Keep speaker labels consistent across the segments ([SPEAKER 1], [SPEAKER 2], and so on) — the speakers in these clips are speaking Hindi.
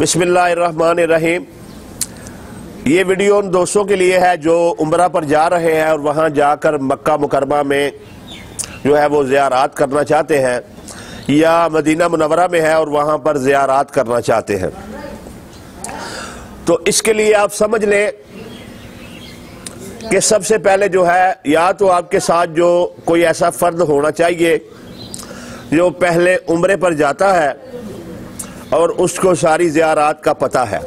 [SPEAKER 1] बिस्मिल्लाहिर्रहमानिर्रहीम। ये वीडियो उन दोस्तों के लिए है जो उम्रा पर जा रहे हैं और वहाँ जाकर मक्का मुकरमा में जो है वो ज़ियारत करना चाहते हैं, या मदीना मुनव्वरा में है और वहाँ पर ज़ियारत करना चाहते हैं। तो इसके लिए आप समझ लें कि सबसे पहले जो है, या तो आपके साथ जो कोई ऐसा फ़र्द होना चाहिए जो पहले उम्रे पर जाता है और उसको सारी ज़ियारत का पता है,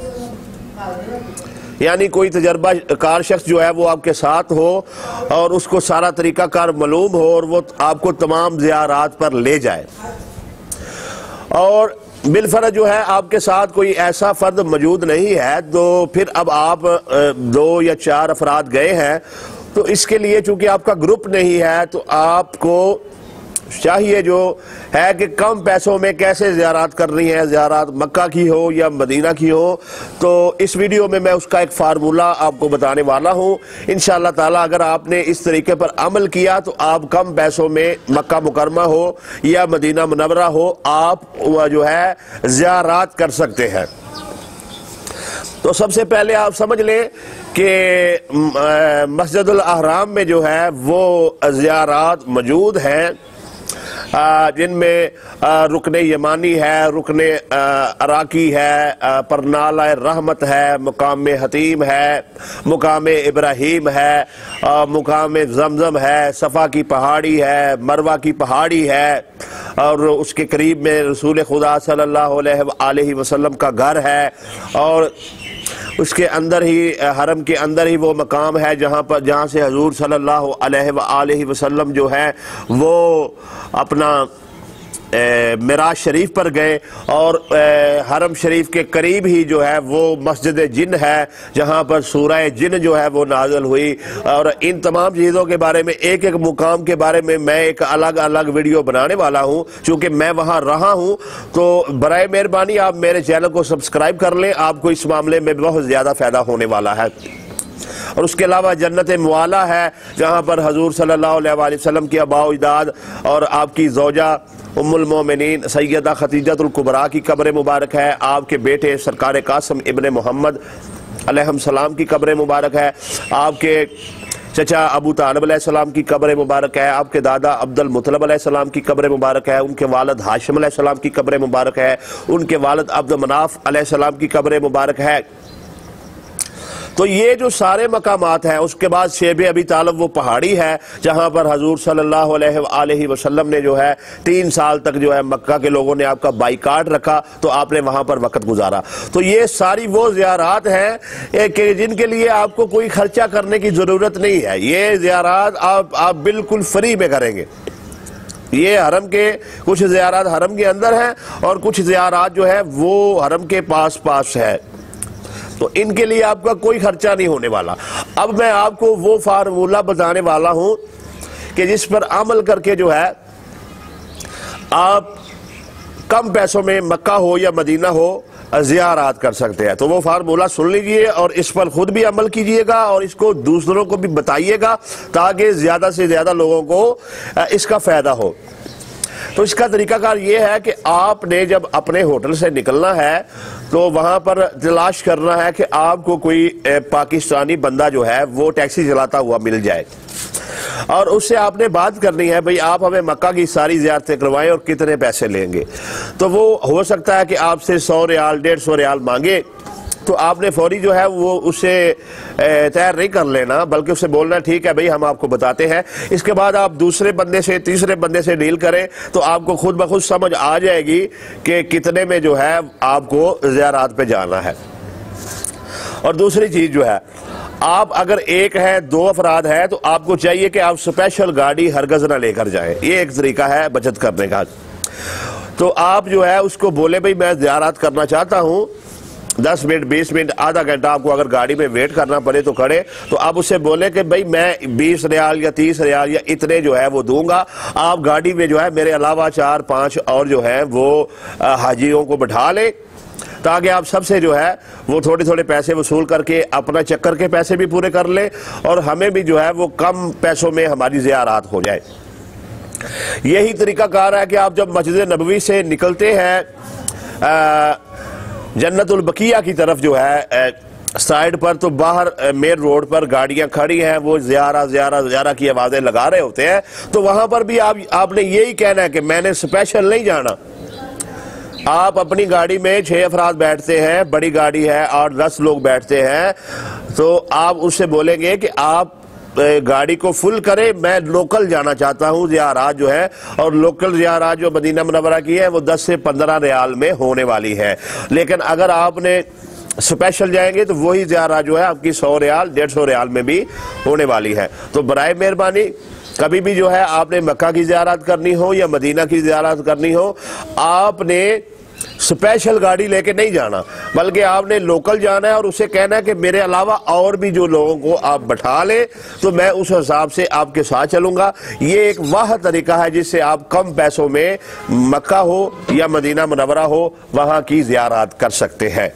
[SPEAKER 1] यानी कोई तजर्बा कार शख्स जो है वो आपके साथ हो और उसको सारा तरीक़ाकार मालूम हो और वो आपको तमाम ज़ियारत पर ले जाए। और बिलफर्ज जो है आपके साथ कोई ऐसा फ़र्द मौजूद नहीं है, तो फिर अब आप 2 या 4 अफराद गए हैं, तो इसके लिए चूँकि आपका ग्रुप नहीं है तो आपको चाहिए जो है कि कम पैसों में कैसे ज़ियारत करनी है, ज़ियारत मक्का की हो या मदीना की हो। तो इस वीडियो में मैं उसका एक फार्मूला आपको बताने वाला हूँ। इंशाअल्लाह ताला अगर आपने इस तरीके पर अमल किया तो आप कम पैसों में मक्का मुकरमा हो या मदीना मुनव्वरा हो, आप जो है ज़ियारत कर सकते हैं। तो सबसे पहले आप समझ लें कि मस्जिदुल अहराम में जो है वो ज़ियारत मौजूद हैं, जिनमें रुकने यमानी है, रुकने अराकी है, परनाला रहमत है, मुकाम हतीम है, मुकाम इब्राहीम है, मुकाम जमजम है, सफ़ा की पहाड़ी है, मरवा की पहाड़ी है, और उसके करीब में रसूल खुदा सल्लल्लाहु अलैहि वसल्लम का घर है, और उसके अंदर ही हरम के अंदर ही वो मकाम है जहाँ से हजूर सल्लल्लाहु अलैहि वसल्लम जो है वो अपना मिराज शरीफ पर गए, और हरम शरीफ के करीब ही जो है वो मस्जिद जिन है जहाँ पर सूरह जिन जो है वो नाज़िल हुई। और इन तमाम चीज़ों के बारे में, एक एक मुकाम के बारे में मैं एक अलग अलग वीडियो बनाने वाला हूँ। चूँकि मैं वहाँ रहा हूँ तो बराए मेहरबानी आप मेरे चैनल को सब्सक्राइब कर लें, आपको इस मामले में बहुत ज़्यादा फ़ायदा होने वाला है। और उसके अलावा जन्नत मुआला है जहाँ पर हजूर सल्लल्लाहु अलैहि वसल्लम की आबा इजाद और आपकी ज़ौजा उम्मुल मोमिनीन सैयदा खतीजतुल कुबरा की कब्र मुबारक है, आपके बेटे सरकार कासिम इब्ने मोहम्मद अलैहिस्सलाम की कब्र मुबारक है, आपके चचा अबू तालिब अलैहिस्सलाम की कब्र मुबारक है, आपके दादा अब्दुल मुत्तलिब अलैहिस्सलाम की कब्र मुबारक है, उनके वालिद हाशिम अलैहिस्सलाम की कब्र मुबारक है, उनके वालिद अब्द मनाफ अलैहिस्सलाम की कब्र मुबारक है। तो ये जो सारे मकामात हैं, उसके बाद शेब अबी तालिब वो पहाड़ी है जहाँ पर हजूर सल्लल्लाहु अलैहि वसल्लम ने जो है 3 साल तक जो है मक्का के लोगों ने आपका बाइकाट रखा, तो आपने वहाँ पर वक्त गुजारा। तो ये सारी वो ज़ियारत हैं कि जिनके लिए आपको कोई खर्चा करने की ज़रूरत नहीं है। ये ज़ियारत आप बिल्कुल फ्री में करेंगे। ये हरम के कुछ ज़ियारत हरम के अंदर हैं और कुछ ज़ियारत जो है वो हरम के पास है, तो इनके लिए आपका कोई खर्चा नहीं होने वाला। अब मैं आपको वो फार्मूला बताने वाला हूं कि जिस पर अमल करके जो है आप कम पैसों में मक्का हो या मदीना हो ज़ियारत कर सकते हैं। तो वो फार्मूला सुन लीजिए और इस पर खुद भी अमल कीजिएगा और इसको दूसरों को भी बताइएगा ताकि ज़्यादा से ज़्यादा लोगों को इसका फ़ायदा हो। तो इसका तरीकाकार ये है कि आपने जब अपने होटल से निकलना है तो वहाँ पर तलाश करना है कि आपको कोई पाकिस्तानी बंदा जो है वो टैक्सी चलाता हुआ मिल जाए, और उससे आपने बात करनी है, भाई आप हमें मक्का की सारी ज़ियारतें करवाएं और कितने पैसे लेंगे। तो वो हो सकता है कि आपसे 100 रियाल 150 रियाल मांगे, तो आपने फौरी जो है वो उससे तैयार नहीं कर लेना, बल्कि उससे बोलना ठीक है भाई हम आपको बताते हैं। इसके बाद आप दूसरे बंदे से तीसरे बंदे से डील करें तो आपको खुद ब खुद समझ आ जाएगी कि कितने में जो है आपको ज़ियारत पे जाना है। और दूसरी चीज़ जो है, आप अगर एक है 2 अफराद है तो आपको चाहिए कि आप स्पेशल गाड़ी हरगज़ ना लेकर जाएं। ये एक तरीका है बचत करने का। तो आप जो है उसको बोले भाई मैं ज़ियारत करना चाहता हूँ, 10 मिनट 20 मिनट आधा घंटा आपको अगर गाड़ी में वेट करना पड़े तो करे, तो आप उससे बोले कि भाई मैं 20 रियाल या 30 रियाल या इतने जो है वो दूंगा, आप गाड़ी में जो है मेरे अलावा 4-5 और जो है वो हाजियों को बैठा लें, ताकि आप सबसे जो है वो थोड़े थोड़े पैसे वसूल करके अपना चक्कर के पैसे भी पूरे कर लें और हमें भी जो है वो कम पैसों में हमारी ज़ियारत हो जाए। यही तरीका कार है कि आप जब मस्जिद नबवी से निकलते हैं जन्नतुल बकिया की तरफ जो है साइड पर, तो बाहर मेन रोड पर गाड़ियां खड़ी हैं, वो ज़ियारा की आवाजें लगा रहे होते हैं। तो वहां पर भी आपने यही कहना है कि मैंने स्पेशल नहीं जाना। आप अपनी गाड़ी में 6 अफराद बैठते हैं, बड़ी गाड़ी है और 10 लोग बैठते हैं, तो आप उससे बोलेंगे कि आप गाड़ी को फुल करें, मैं लोकल जाना चाहता हूं ज़ियारत जो है, और लोकल ज़ियारत जो मदीना मुनव्वरा की है वो 10 से 15 रियाल में होने वाली है। लेकिन अगर आपने स्पेशल जाएंगे तो वही ज़ियारत जो है आपकी 100 रियाल 150 रियाल में भी होने वाली है। तो बराए मेहरबानी कभी भी जो है आपने मक्का की ज़ियारत करनी हो या मदीना की ज़ियारत करनी हो, आपने स्पेशल गाड़ी लेके नहीं जाना, बल्कि आपने लोकल जाना है और उसे कहना है कि मेरे अलावा और भी जो लोगों को आप बैठा लें तो मैं उस हिसाब से आपके साथ चलूंगा। ये एक वाह तरीका है जिससे आप कम पैसों में मक्का हो या मदीना मुनव्वरा हो वहां की ज़ियारत कर सकते हैं।